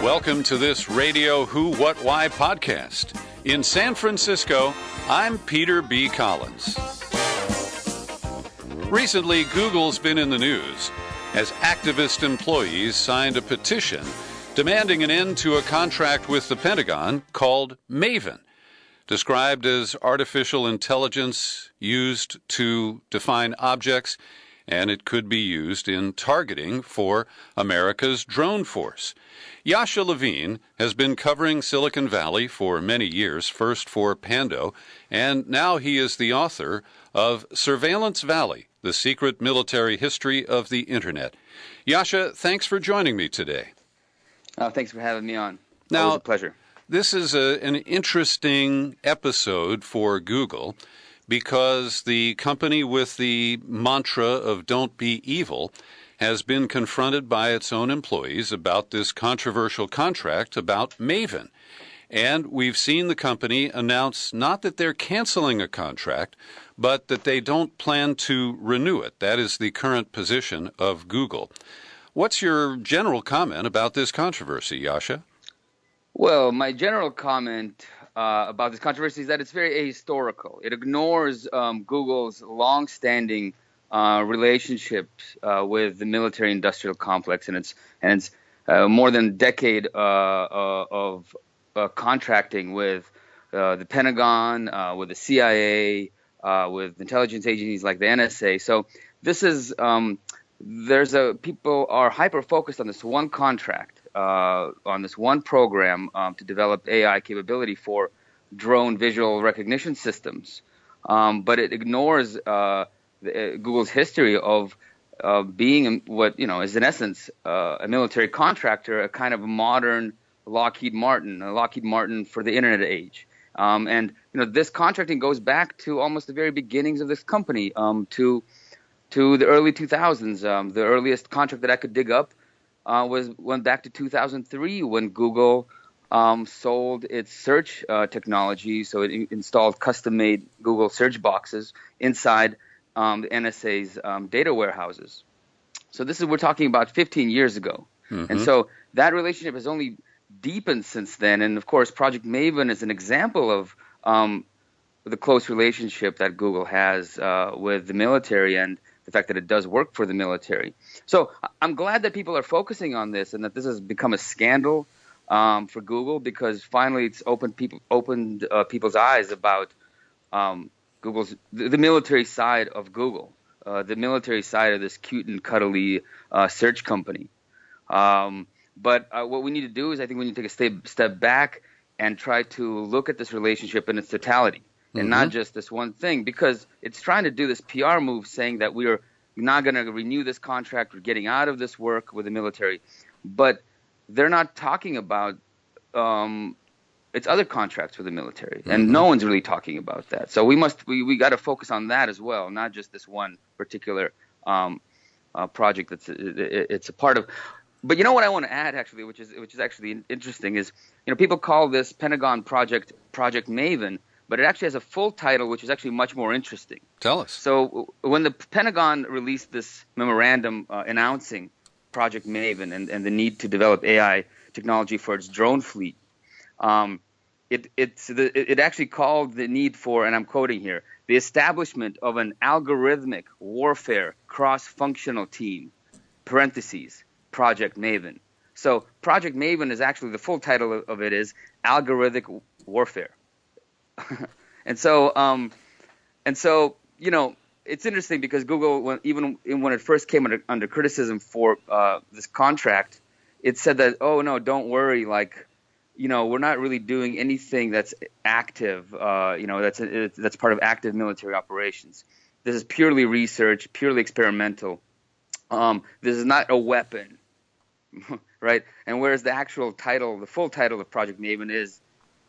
Welcome to this Radio Who, What, Why podcast. In San Francisco, I'm Peter B. Collins. Recently, Google's been in the news as activist employees signed a petition demanding an end to a contract with the Pentagon called Maven, described as artificial intelligence used to define objects, and it could be used in targeting for America's drone force. Yasha Levine has been covering Silicon Valley for many years, first for Pando, and now he is the author of Surveillance Valley, The Secret Military History of the Internet. Yasha, thanks for joining me today. Thanks for having me on. Now, always a pleasure. This is an interesting episode for Google because the company with the mantra of don't be evil has been confronted by its own employees about this controversial contract about Maven. And we've seen the company announce not that they're canceling a contract, but that they don't plan to renew it. That is the current position of Google. What's your general comment about this controversy, Yasha? Well, my general comment about this controversy is that it's very ahistorical. It ignores Google's long-standing relationships with the military-industrial complex, and it's more than a decade of contracting with the Pentagon, with the CIA, with intelligence agencies like the NSA. So this is people are hyper-focused on this one contract, on this one program to develop AI capability for drone visual recognition systems, but it ignores Google's history of being what is in essence a military contractor, a kind of a modern Lockheed Martin for the internet age. And this contracting goes back to almost the very beginnings of this company, to the early 2000s. The earliest contract that I could dig up went back to 2003 when Google sold its search technology. So it installed custom-made Google search boxes inside the NSA's data warehouses. So we're talking about 15 years ago. Mm-hmm. And so that relationship has only deepened since then. And of course, Project Maven is an example of the close relationship that Google has with the military and the fact that it does work for the military. So I'm glad that people are focusing on this and that this has become a scandal for Google, because finally it's opened people's eyes about the military side of Google, the military side of this cute and cuddly search company. But what we need to do is I think we need to take a step back and try to look at this relationship in its totality, and not just this one thing, because it's trying to do this PR move saying that we're not going to renew this contract, we're getting out of this work with the military. But they're not talking about its other contracts with the military, and no one's really talking about that. So we got to focus on that as well, not just this one particular project it's a part of. But what I want to add actually, which is actually interesting, is people call this Pentagon Project Maven, but it actually has a full title, which is actually much more interesting. Tell us. So when the Pentagon released this memorandum announcing Project Maven and the need to develop AI technology for its drone fleet, it actually called the need for, and I'm quoting here, the establishment of an algorithmic warfare cross-functional team, parentheses, Project Maven. So Project Maven is actually, the full title of it is Algorithmic Warfare. And so it's interesting because Google, when it first came under criticism for this contract, it said that, oh no, don't worry, we're not really doing anything that's active, that's part of active military operations. This is purely research, purely experimental. This is not a weapon, right? And whereas the actual title, the full title of Project Maven is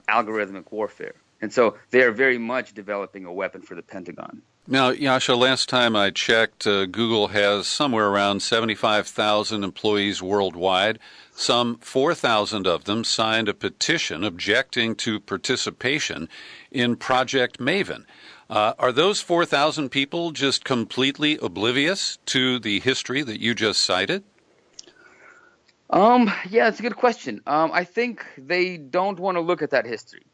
Algorithmic Warfare. And so they are very much developing a weapon for the Pentagon. Now, Yasha, last time I checked, Google has somewhere around 75,000 employees worldwide. Some 4,000 of them signed a petition objecting to participation in Project Maven. Are those 4,000 people just completely oblivious to the history that you just cited? Yeah, it's a good question. I think they don't want to look at that history.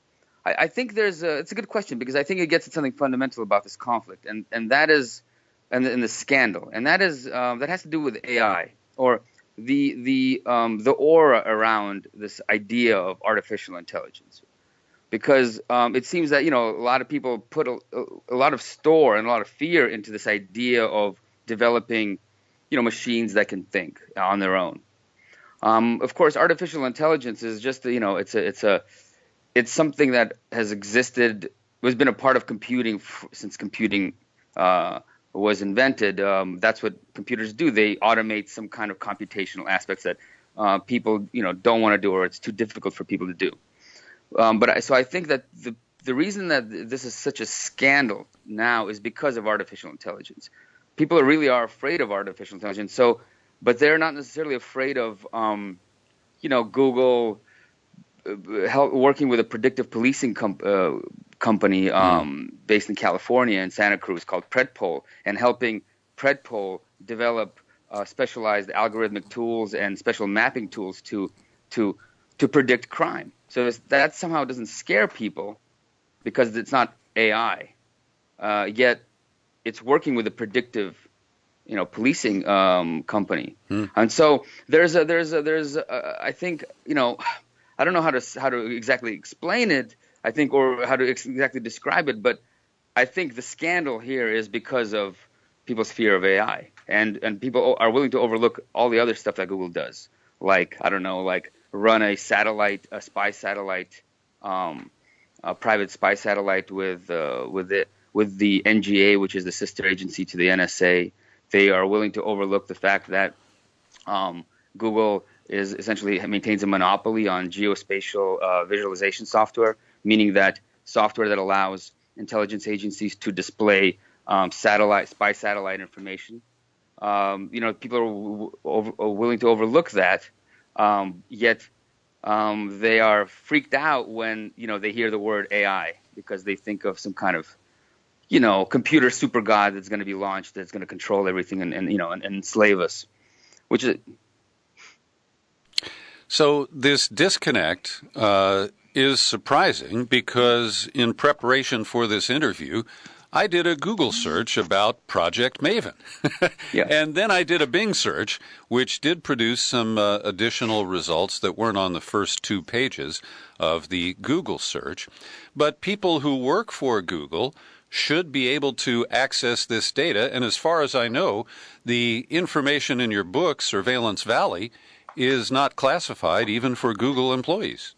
I think it's a good question because I think it gets at something fundamental about this conflict, and that is, and the scandal, and that is that has to do with AI, or the aura around this idea of artificial intelligence, because it seems that a lot of people put a lot of store and a lot of fear into this idea of developing machines that can think on their own. Of course, artificial intelligence is just it's something that has existed, has been a part of computing since computing was invented. That's what computers do. They automate some kind of computational aspects that people don't want to do, or it's too difficult for people to do. So I think that the reason that this is such a scandal now is because of artificial intelligence. People really are afraid of artificial intelligence. But they're not necessarily afraid of Google working with a predictive policing company based in California in Santa Cruz called Predpol, and helping Predpol develop specialized algorithmic tools and special mapping tools to predict crime. So that somehow doesn't scare people because it's not AI, yet it's working with a predictive policing company. And so there's I think I don't know how to exactly explain it, I think, or how to exactly describe it, but I think the scandal here is because of people's fear of AI, and people are willing to overlook all the other stuff that Google does, like run a spy satellite, a private spy satellite with the NGA, which is the sister agency to the NSA. They are willing to overlook the fact that Google essentially maintains a monopoly on geospatial visualization software, meaning that software that allows intelligence agencies to display spy satellite information. People are willing to overlook that, yet they are freaked out when they hear the word AI, because they think of some kind of computer super god that's going to be launched, that's going to control everything and enslave us, which is. So this disconnect is surprising because in preparation for this interview, I did a Google search about Project Maven. Yeah. And then I did a Bing search, which did produce some additional results that weren't on the first 2 pages of the Google search. But people who work for Google should be able to access this data. And as far as I know, the information in your book, Surveillance Valley, is not classified even for Google employees.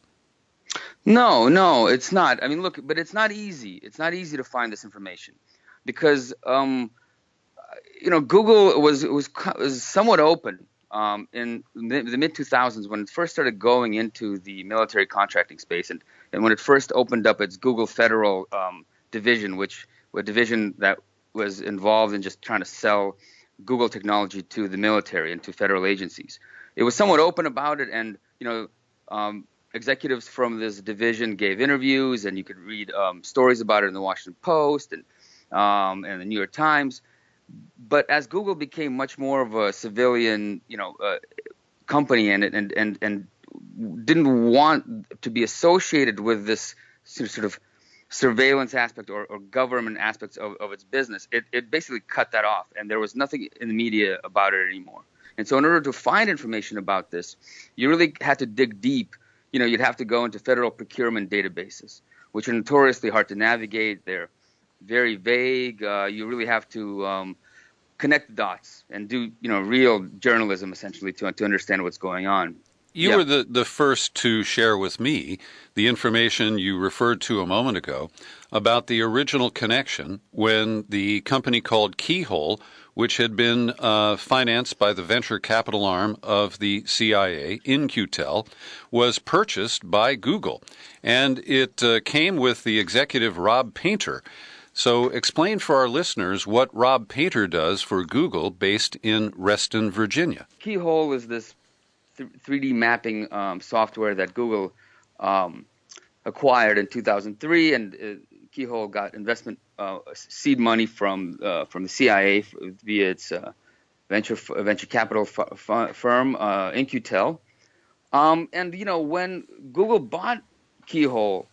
No, it's not. I mean, look, but it's not easy. It's not easy to find this information because, Google was somewhat open in the mid 2000s when it first started going into the military contracting space, and when it first opened up its Google Federal division, a division that was involved in just trying to sell Google technology to the military and to federal agencies. It was somewhat open about it, and executives from this division gave interviews, and you could read stories about it in the Washington Post and the New York Times. But as Google became much more of a civilian, company, and didn't want to be associated with this sort of surveillance aspect or government aspects of its business, it basically cut that off, and there was nothing in the media about it anymore. And so in order to find information about this, you really had to dig deep. You'd have to go into federal procurement databases, which are notoriously hard to navigate. They're very vague. You really have to connect the dots and do, real journalism, essentially, to understand what's going on. You were the first to share with me the information you referred to a moment ago about the original connection when the company called Keyhole, which had been financed by the venture capital arm of the CIA, In-Q-Tel, was purchased by Google. And it came with the executive Rob Painter. So explain for our listeners what Rob Painter does for Google based in Reston, Virginia. Keyhole is this 3D mapping software that Google acquired in 2003, and Keyhole got investment seed money from the CIA via its venture capital firm In-Q-Tel, And when Google bought Keyhole,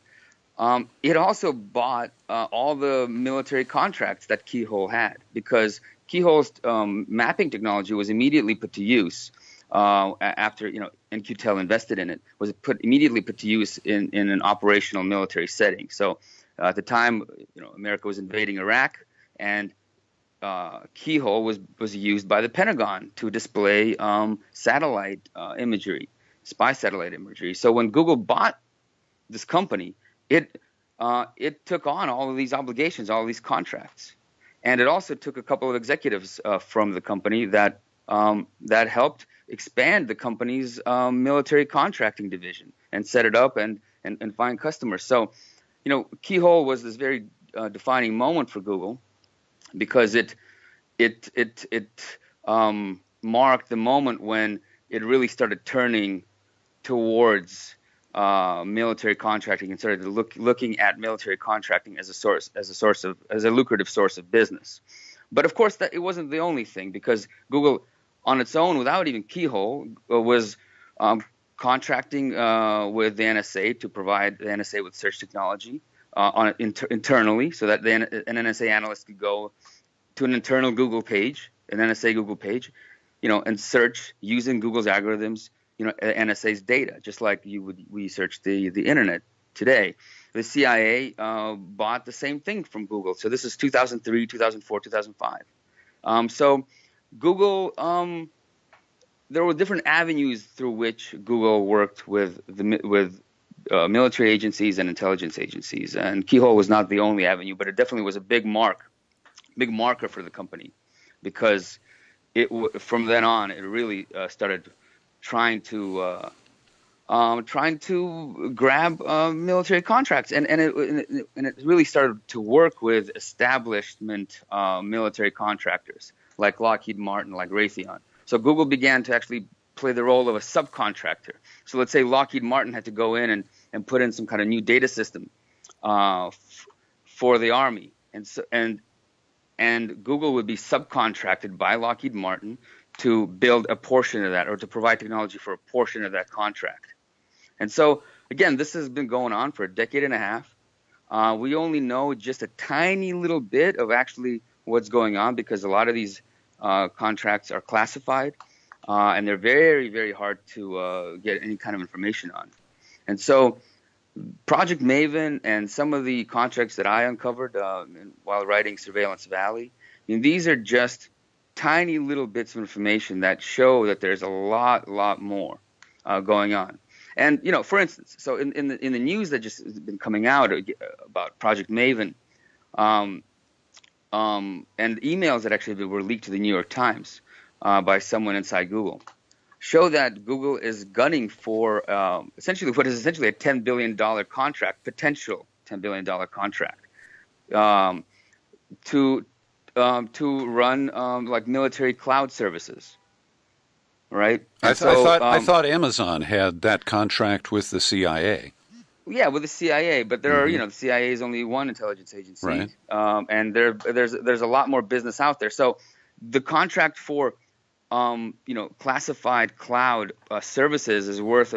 it also bought all the military contracts that Keyhole had, because Keyhole's mapping technology was immediately put to use after In-Q-Tel invested in it. Was immediately put to use in an operational military setting. So at the time, America was invading Iraq, and Keyhole was used by the Pentagon to display satellite imagery, spy satellite imagery. So when Google bought this company, it took on all of these obligations, all of these contracts, and it also took a couple of executives from the company that helped expand the company's military contracting division and set it up and find customers. So, Keyhole was this very defining moment for Google, because it marked the moment when it really started turning towards military contracting and started looking at military contracting as a lucrative source of business. But of course, that it wasn't the only thing, because Google, on its own, without even Keyhole, was contracting with the NSA to provide the NSA with search technology internally, so that an NSA analyst could go to an internal Google page, an NSA Google page, and search using Google's algorithms, NSA's data, just like we search the internet today. The CIA bought the same thing from Google. So this is 2003, 2004, 2005. So Google, there were different avenues through which Google worked with military agencies and intelligence agencies, and Keyhole was not the only avenue, but it definitely was a big marker for the company, because from then on it really started trying to grab military contracts, and it really started to work with establishment military contractors like Lockheed Martin, like Raytheon. So Google began to actually play the role of a subcontractor. So let's say Lockheed Martin had to go in and put in some kind of new data system for the Army, and Google would be subcontracted by Lockheed Martin to build a portion of that, or to provide technology for a portion of that contract. And so, again, this has been going on for a decade and a half. We only know just a tiny little bit of actually what's going on, because a lot of these contracts are classified, and they're very, very hard to get any kind of information on. And so Project Maven and some of the contracts that I uncovered while writing Surveillance Valley, these are just tiny little bits of information that show that there's a lot more going on. And for instance, so in the news that just has been coming out about Project Maven, and emails that actually were leaked to the New York Times by someone inside Google, show that Google is gunning for essentially a $10 billion contract, potential $10 billion contract, to run like military cloud services, right? I thought Amazon had that contract with the CIA. Yeah, with the CIA, but there are the CIA is only one intelligence agency, right? And there's a lot more business out there. So the contract for classified cloud services is worth,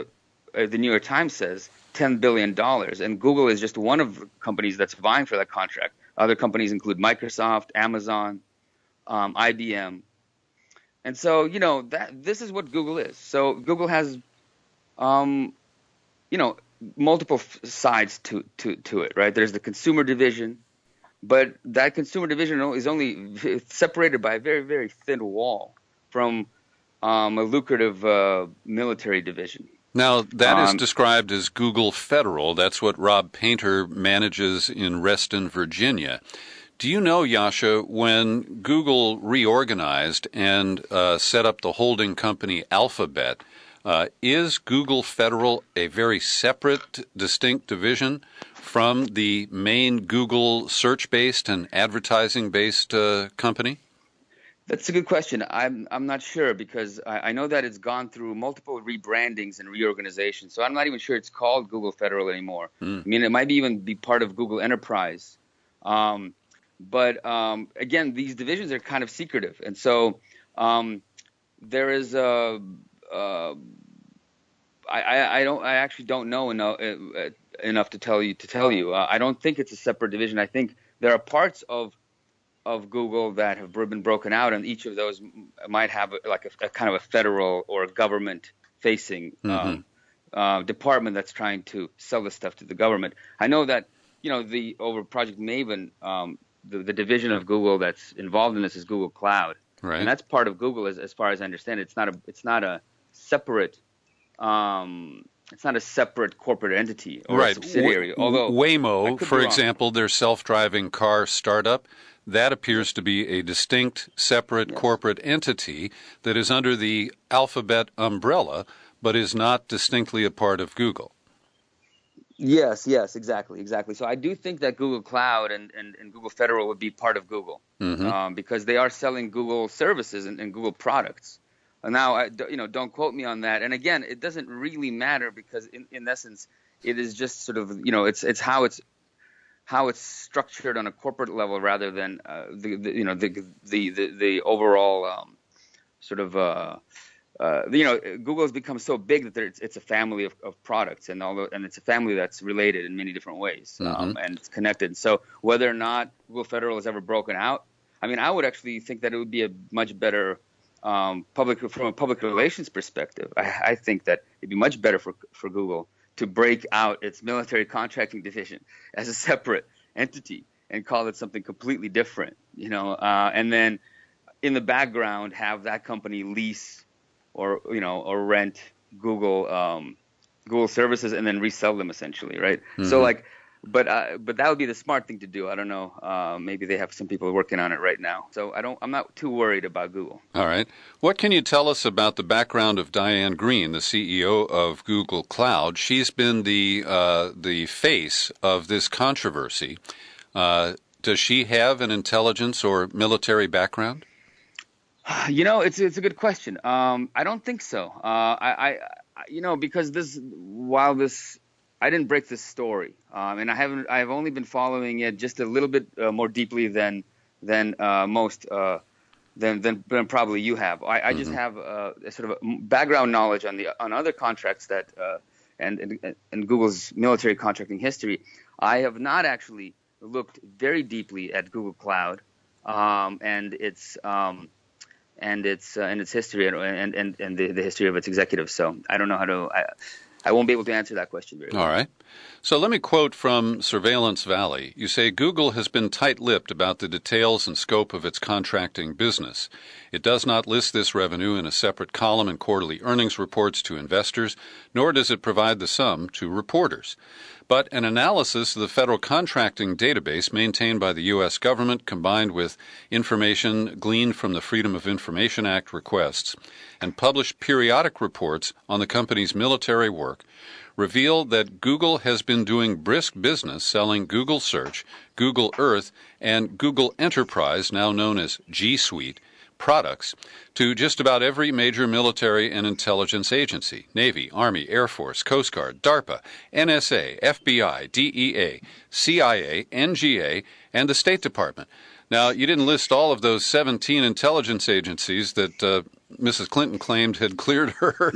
the New York Times says, $10 billion, and Google is just one of the companies that's vying for that contract. Other companies include Microsoft, Amazon, IBM. And so, this is what Google is. So Google has, multiple sides to it, right? There's the consumer division, but that consumer division is only separated by a very, very thin wall from a lucrative military division. Now, that is described as Google Federal. That's what Rob Painter manages in Reston, Virginia. Do you know, Yasha, when Google reorganized and set up the holding company Alphabet, is Google Federal a very separate, distinct division from the main Google search-based and advertising-based company? That's a good question. I'm not sure, because I know that it's gone through multiple rebrandings and reorganizations. So I'm not even sure it's called Google Federal anymore. I mean, it might even be part of Google Enterprise. But again, these divisions are kind of secretive. And so there is I actually don't know enough to tell you. I don't think it's a separate division. I think there are parts of Google that have been broken out, and each of those might have a kind of a federal or government facing department that's trying to sell this stuff to the government. I know that over Project Maven, the division of Google that's involved in this is Google Cloud, right? And that's part of Google as far as I understand it. It's not a separate corporate entity or a subsidiary. Although Waymo, for example, their self-driving car startup, that appears to be a distinct, separate corporate entity that is under the Alphabet umbrella, but is not distinctly a part of Google. Yes, exactly. So I do think that Google Cloud and Google Federal would be part of Google because they are selling Google services and Google products. Now, don't quote me on that. And again, it doesn't really matter because in essence, it is just sort of, it's how it's structured on a corporate level rather than the overall Google has become so big that it's a family of products, and it's a family that's related in many different ways, and it's connected. So whether or not Google Federal is ever broken out, I mean, I would actually think that it would be a much better from a public relations perspective. I think that it'd be much better for Google to break out its military contracting division as a separate entity and call it something completely different, and then in the background have that company lease or rent Google services and then resell them essentially, right? So but that would be the smart thing to do. I don't know. Maybe they have some people working on it right now. So I'm not too worried about Google. All right. What can you tell us about the background of Diane Greene, the CEO of Google Cloud? She's been the face of this controversy. Does she have an intelligence or military background? It's a good question. I don't think so. Because I didn't break this story, and I've only been following it just a little bit more deeply than most than probably you have. I just have a sort of a background knowledge on other contracts that and Google's military contracting history. I have not actually looked very deeply at Google Cloud and its history and the history of its executives. So I don't know how to. I won't be able to answer that question very well. All right. So let me quote from Surveillance Valley. You say Google has been tight-lipped about the details and scope of its contracting business. It does not list this revenue in a separate column in quarterly earnings reports to investors, nor does it provide the sum to reporters. But an analysis of the federal contracting database maintained by the U.S. government, combined with information gleaned from the Freedom of Information Act requests and published periodic reports on the company's military work, reveal that Google has been doing brisk business selling Google Search, Google Earth, and Google Enterprise, now known as G Suite, products to just about every major military and intelligence agency: Navy, Army, Air Force, Coast Guard, DARPA, NSA, FBI, DEA, CIA, NGA, and the State Department. Now, you didn't list all of those 17 intelligence agencies that Mrs. Clinton claimed had cleared her,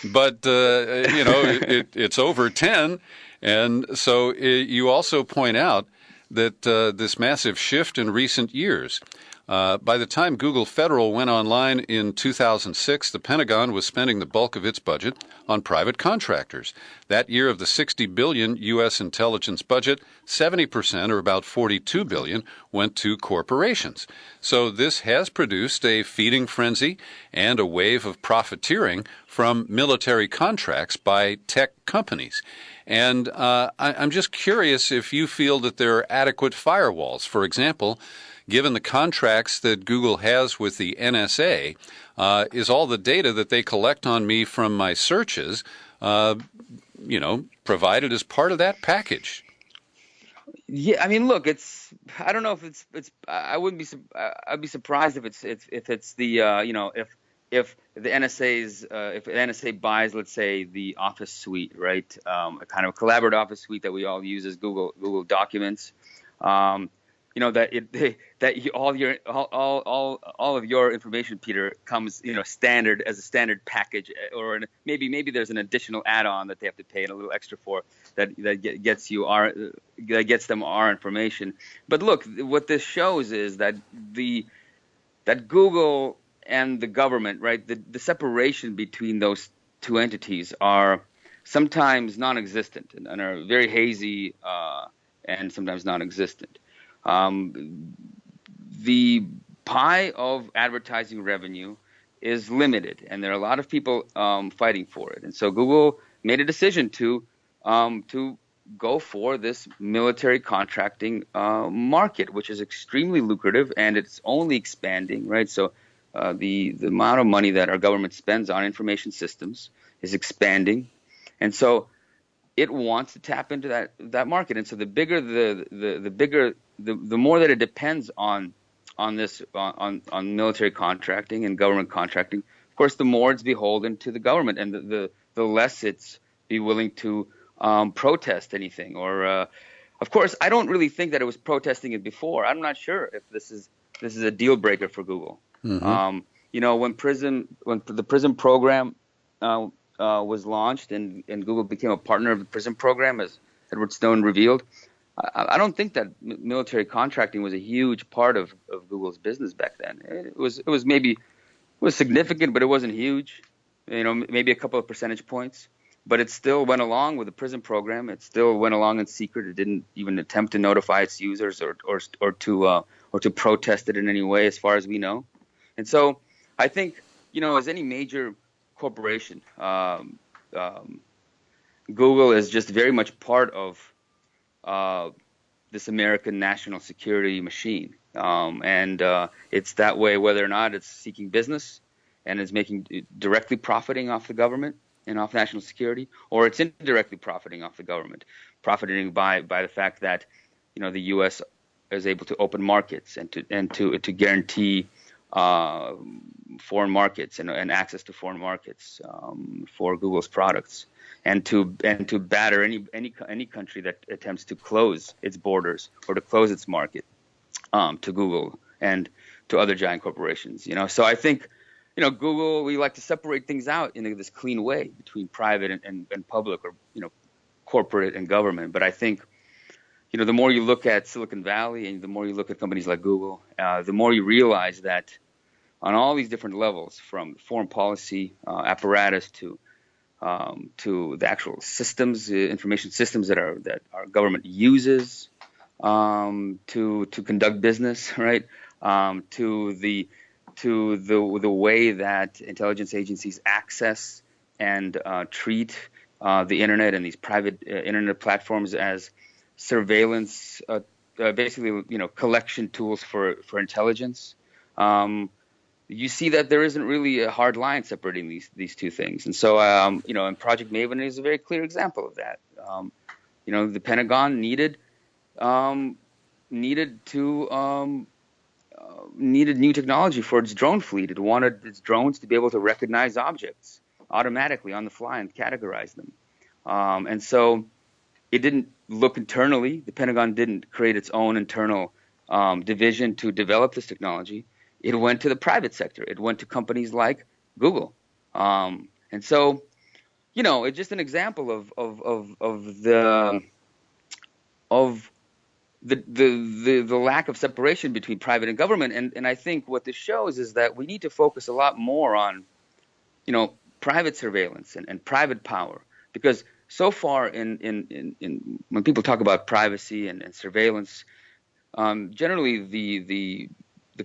but it's over 10, and so you also point out that this massive shift in recent years. By the time Google Federal went online in 2006, the Pentagon was spending the bulk of its budget on private contractors. That year, of the $60 billion U.S. intelligence budget, 70%, or about $42 billion, went to corporations. So this has produced a feeding frenzy and a wave of profiteering from military contracts by tech companies. And I'm just curious if you feel that there are adequate firewalls. For example, given the contracts that Google has with the NSA, is all the data that they collect on me from my searches, provided as part of that package? Yeah, I mean, look, I don't know if it's. I'd be surprised if it's the if the NSA's if the NSA buys, let's say, the Office suite, right? A kind of collaborative Office suite that we all use as Google Documents. all of your information, Peter, comes standard as a standard package, or maybe there's an additional add-on that they have to pay a little extra for that gets them our information. But look, what this shows is that Google and the government, right, the separation between those two entities are sometimes non-existent and are very hazy and sometimes non-existent. The pie of advertising revenue is limited, and there are a lot of people fighting for it. And so Google made a decision to go for this military contracting market, which is extremely lucrative, and it's only expanding, right? So the amount of money that our government spends on information systems is expanding, and so it wants to tap into that market. And so the bigger the more that it depends on military contracting and government contracting, of course, the more it's beholden to the government, and the less it's be willing to protest anything. Or, of course, I don't really think that it was protesting it before. I'm not sure if this is a deal breaker for Google. Mm-hmm. When the PRISM program was launched and Google became a partner of the PRISM program, as Edward Snowden revealed, I don't think that military contracting was a huge part of Google's business back then. It was significant, but it wasn't huge. Maybe a couple of percentage points. But it still went along with the PRISM program. It still went along in secret. It didn't even attempt to notify its users or to protest it in any way, as far as we know. And so I think, as any major corporation, Google is just very much part of this American national security machine. And it's that way whether or not it's seeking business and is directly profiting off the government and off national security, or it's indirectly profiting off the government, profiting by the fact that the U.S. is able to open markets and to guarantee foreign markets and access to foreign markets for Google's products, and to batter any country that attempts to close its borders or to close its market to Google and to other giant corporations. So I think Google, we like to separate things out in this clean way between private and public, or corporate and government. But I think the more you look at Silicon Valley and the more you look at companies like Google, the more you realize that on all these different levels, from foreign policy apparatus to the actual systems, information systems that our government uses to conduct business, right? To the way that intelligence agencies access and treat the internet and these private internet platforms as surveillance, basically, collection tools for intelligence. You see that there isn't really a hard line separating these two things. And so, and Project Maven is a very clear example of that. The Pentagon needed new technology for its drone fleet. It wanted its drones to be able to recognize objects automatically on the fly and categorize them. And so it didn't look internally. The Pentagon didn't create its own internal division to develop this technology. It went to the private sector. It went to companies like Google. And so, it's just an example of the lack of separation between private and government. And I think what this shows is that we need to focus a lot more on, private surveillance and private power, because so far in when people talk about privacy and surveillance, generally the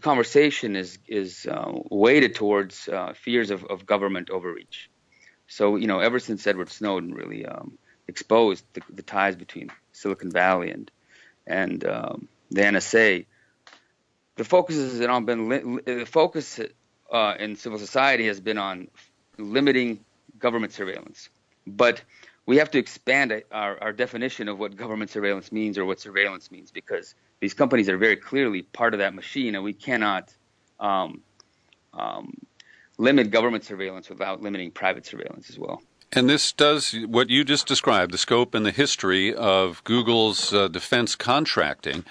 conversation is weighted towards fears of government overreach. So ever since Edward Snowden really exposed the ties between Silicon Valley and the NSA, the focus in civil society has been on limiting government surveillance. But we have to expand our definition of what government surveillance means, or what surveillance means, because these companies are very clearly part of that machine, and we cannot limit government surveillance without limiting private surveillance as well. And this does what you just described, the scope and the history of Google's defense contracting.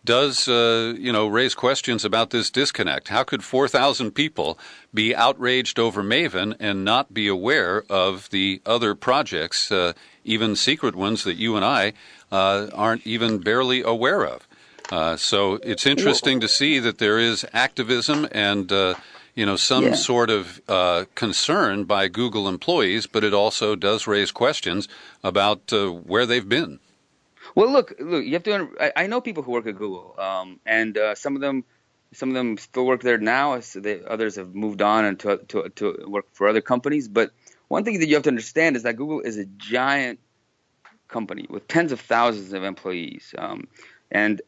does raise questions about this disconnect. How could 4,000 people be outraged over Maven and not be aware of the other projects, even secret ones that you and I aren't even barely aware of? So it's interesting to see that there is activism and some sort of concern by Google employees, but it also does raise questions about where they've been. Well, look, you have to. I know people who work at Google, and some of them still work there now. Others have moved on and to work for other companies. But one thing that you have to understand is that Google is a giant company with tens of thousands of employees, and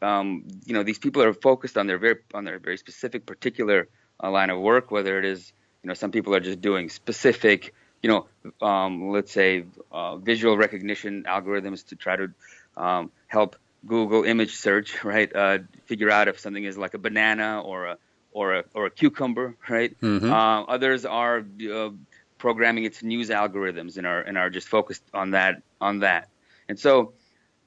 these people are focused on their very specific, particular line of work. Whether it is, some people are just doing specific, let's say, visual recognition algorithms to try to help Google image search, right? Figure out if something is like a banana or a cucumber, right? Mm-hmm. Others are programming its news algorithms and are just focused on that. And so,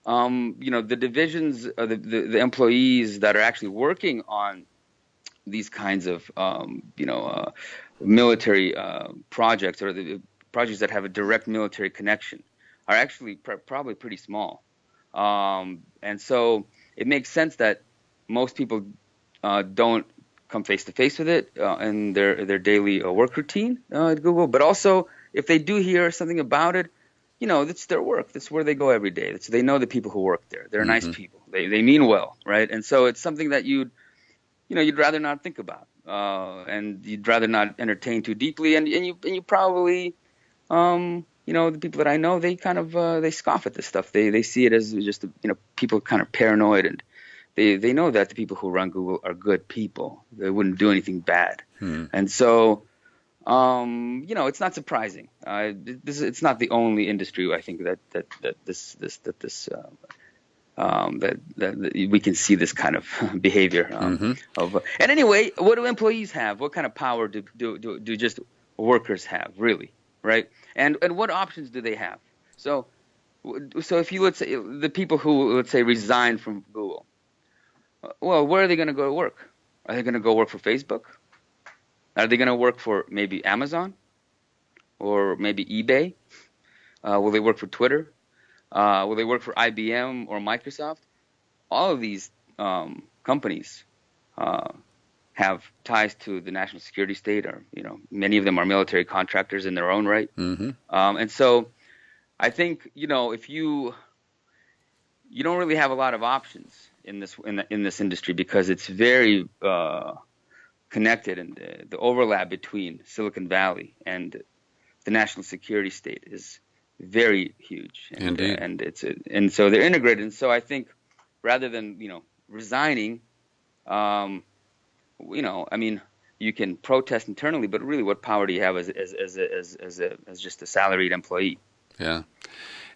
the divisions, the employees that are actually working on these kinds of military projects or the projects that have a direct military connection are actually probably pretty small. And so it makes sense that most people don't come face to face with it in their daily work routine at Google. But also, if they do hear something about it, it's their work. That's where they go every day. They know the people who work there. They're nice people. They mean well, right? And so it's something that you'd rather not think about, and you'd rather not entertain too deeply. And you probably the people that I know, they kind of they scoff at this stuff. They see it as just people kind of paranoid, and they know that the people who run Google are good people. They wouldn't do anything bad, and so it's not surprising. It's not the only industry I think that we can see this kind of behavior of. And anyway, what do employees have? What kind of power do just workers have, really? Right, and what options do they have? So if you, let's say, the people who, let's say, resigned from Google, well, where are they going to go to work? Are they going to go work for Facebook? Are they going to work for maybe Amazon or maybe eBay? Will they work for Twitter? Will they work for IBM or Microsoft? All of these companies have ties to the national security state, or many of them are military contractors in their own right. And so I think if you don't really have a lot of options in this industry, because it's very connected, and the overlap between Silicon Valley and the national security state is very huge, and so they're integrated. And so I think rather than resigning, you can protest internally, but really, what power do you have as just a salaried employee? Yeah.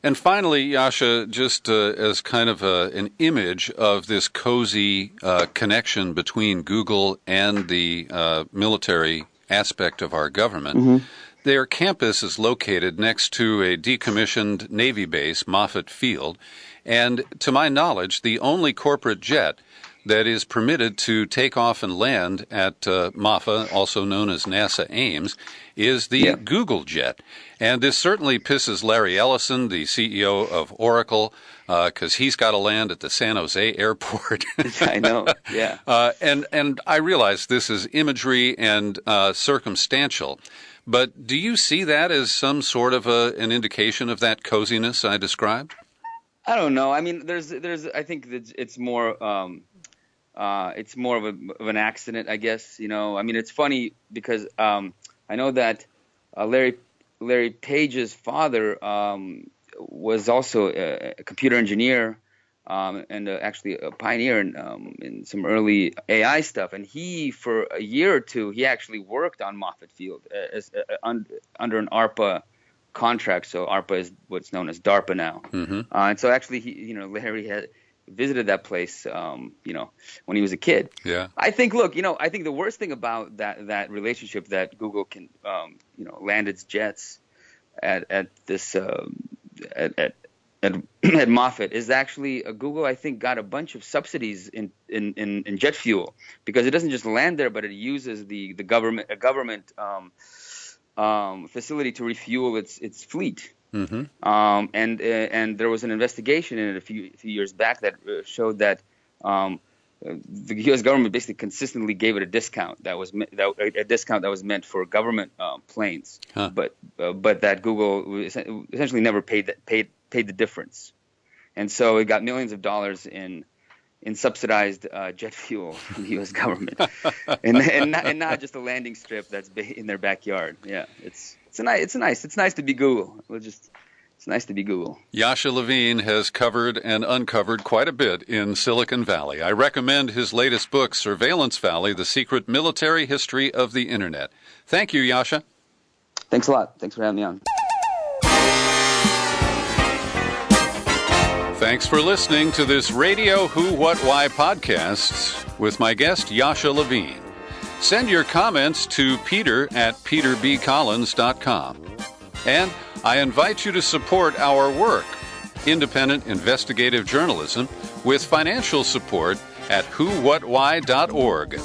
And finally, Yasha, just as kind of an image of this cozy connection between Google and the military aspect of our government, their campus is located next to a decommissioned Navy base, Moffett Field, and to my knowledge, the only corporate jet that is permitted to take off and land at MAFA, also known as NASA Ames, is the Google jet. And this certainly pisses Larry Ellison, the CEO of Oracle, because he's got to land at the San Jose airport. I know, yeah. And I realize this is imagery and circumstantial, but do you see that as some sort of an indication of that coziness I described? I don't know. I mean, there's. I think that it's more of an accident, I guess. I mean, it's funny because I know that Larry Page's father was also a computer engineer and actually a pioneer in some early AI stuff. And he, for a year or two, he actually worked on Moffett Field under an ARPA contract. So ARPA is what's known as DARPA now. And so actually, Larry had visited that place, when he was a kid. Yeah. I think, I think the worst thing about that relationship, that Google can, land its jets at this, at at Moffett is actually Google, I think, got a bunch of subsidies in jet fuel, because it doesn't just land there, but it uses a government facility to refuel its fleet. Mm-hmm. And there was an investigation in it a few years back that showed that the U.S. government basically consistently gave it a discount that was meant for government planes, but that Google essentially never paid the difference, and so it got millions of dollars in subsidized jet fuel from the U.S. government, and not just a landing strip that's in their backyard. Yeah, it's nice to be Google. It's nice to be Google. Yasha Levine has covered and uncovered quite a bit in Silicon Valley. I recommend his latest book, Surveillance Valley: The Secret Military History of the Internet. Thank you, Yasha. Thanks a lot. Thanks for having me on. Thanks for listening to this Radio Who, What, Why podcast with my guest, Yasha Levine. Send your comments to peter@peterbcollins.com. And I invite you to support our work, independent investigative journalism, with financial support at whowhatwhy.org.